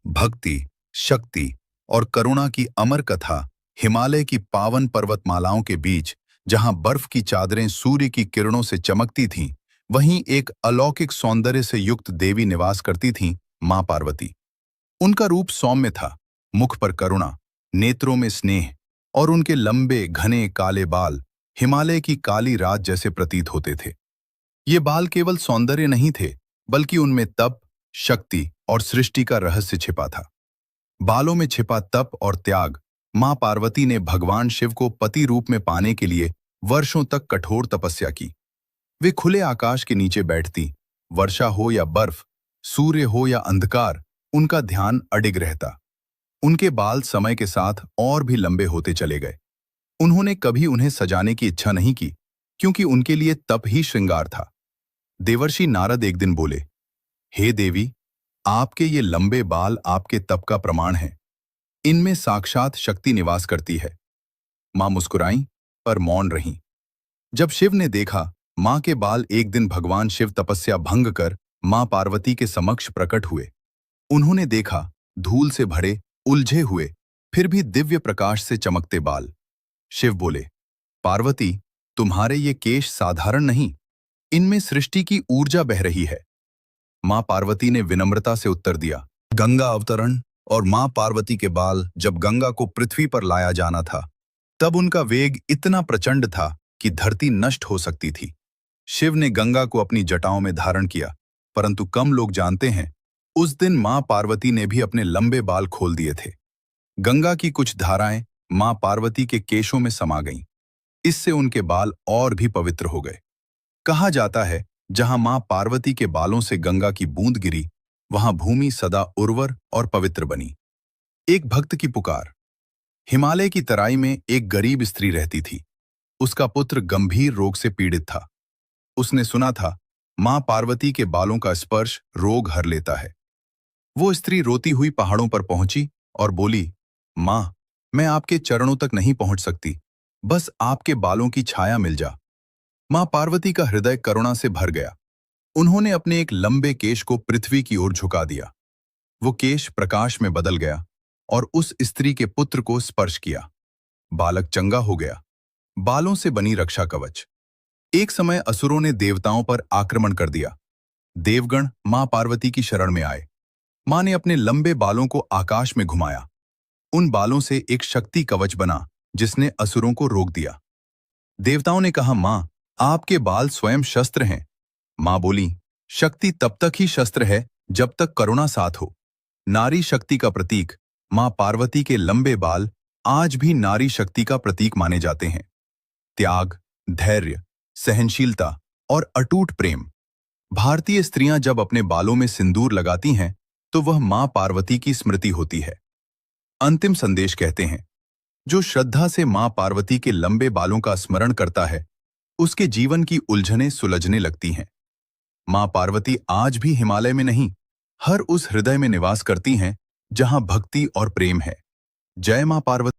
भक्ति, शक्ति और करुणा की अमर कथा हिमालय की पावन पर्वतमालाओं के बीच, जहां बर्फ की चादरें सूर्य की किरणों से चमकती थीं, वहीं एक अलौकिक सौंदर्य से युक्त देवी निवास करती थीं, मां पार्वती। उनका रूप सौम्य था, मुख पर करुणा, नेत्रों में स्नेह और उनके लंबे घने काले बाल हिमालय की काली रात जैसे प्रतीत होते थे। ये बाल केवल सौंदर्य नहीं थे, बल्कि उनमें तप, शक्ति और सृष्टि का रहस्य छिपा था। बालों में छिपा तप और त्याग। मां पार्वती ने भगवान शिव को पति रूप में पाने के लिए वर्षों तक कठोर तपस्या की। वे खुले आकाश के नीचे बैठती, वर्षा हो या बर्फ, सूर्य हो या अंधकार, उनका ध्यान अडिग रहता। उनके बाल समय के साथ और भी लंबे होते चले गए। उन्होंने कभी उन्हें सजाने की इच्छा नहीं की, क्योंकि उनके लिए तप ही श्रृंगार था। देवर्षि नारद एक दिन बोले, हे देवी, आपके ये लंबे बाल आपके तप का प्रमाण हैं। इनमें साक्षात शक्ति निवास करती है। मां मुस्कुराईं, पर मौन रहीं। जब शिव ने देखा, मां के बाल एक दिन भगवान शिव तपस्या भंग कर मां पार्वती के समक्ष प्रकट हुए। उन्होंने देखा, धूल से भरे, उलझे हुए, फिर भी दिव्य प्रकाश से चमकते बाल। शिव बोले, पार्वती, तुम्हारे ये केश साधारण नहीं, इनमें सृष्टि की ऊर्जा बह रही है। मां पार्वती ने विनम्रता से उत्तर दिया, गंगा अवतरण और मां पार्वती के बाल जब गंगा को पृथ्वी पर लाया जाना था, तब उनका वेग इतना प्रचंड था कि धरती नष्ट हो सकती थी। शिव ने गंगा को अपनी जटाओं में धारण किया, परंतु कम लोग जानते हैं, उस दिन मां पार्वती ने भी अपने लंबे बाल खोल दिए थे। गंगा की कुछ धाराएं मां पार्वती के केशों में समा गईं। इससे उनके बाल और भी पवित्र हो गए। कहा जाता है, जहां मां पार्वती के बालों से गंगा की बूंद गिरी, वहां भूमि सदा उर्वर और पवित्र बनी। एक भक्त की पुकार। हिमालय की तराई में एक गरीब स्त्री रहती थी। उसका पुत्र गंभीर रोग से पीड़ित था। उसने सुना था, मां पार्वती के बालों का स्पर्श रोग हर लेता है। वो स्त्री रोती हुई पहाड़ों पर पहुंची और बोली, मां, मैं आपके चरणों तक नहीं पहुंच सकती, बस आपके बालों की छाया मिल जा। मां पार्वती का हृदय करुणा से भर गया। उन्होंने अपने एक लंबे केश को पृथ्वी की ओर झुका दिया। वो केश प्रकाश में बदल गया और उस स्त्री के पुत्र को स्पर्श किया। बालक चंगा हो गया। बालों से बनी रक्षा कवच। एक समय असुरों ने देवताओं पर आक्रमण कर दिया। देवगण मां पार्वती की शरण में आए। मां ने अपने लंबे बालों को आकाश में घुमाया। उन बालों से एक शक्ति कवच बना, जिसने असुरों को रोक दिया। देवताओं ने कहा, मां, आपके बाल स्वयं शस्त्र हैं। मां बोली, शक्ति तब तक ही शस्त्र है जब तक करुणा साथ हो। नारी शक्ति का प्रतीक मां पार्वती के लंबे बाल आज भी नारी शक्ति का प्रतीक माने जाते हैं। त्याग, धैर्य, सहनशीलता और अटूट प्रेम। भारतीय स्त्रियां जब अपने बालों में सिंदूर लगाती हैं, तो वह मां पार्वती की स्मृति होती है। अंतिम संदेश कहते हैं, जो श्रद्धा से मां पार्वती के लंबे बालों का स्मरण करता है, उसके जीवन की उलझनें सुलझने लगती हैं। मां पार्वती आज भी हिमालय में नहीं, हर उस हृदय में निवास करती हैं जहां भक्ति और प्रेम है। जय मां पार्वती।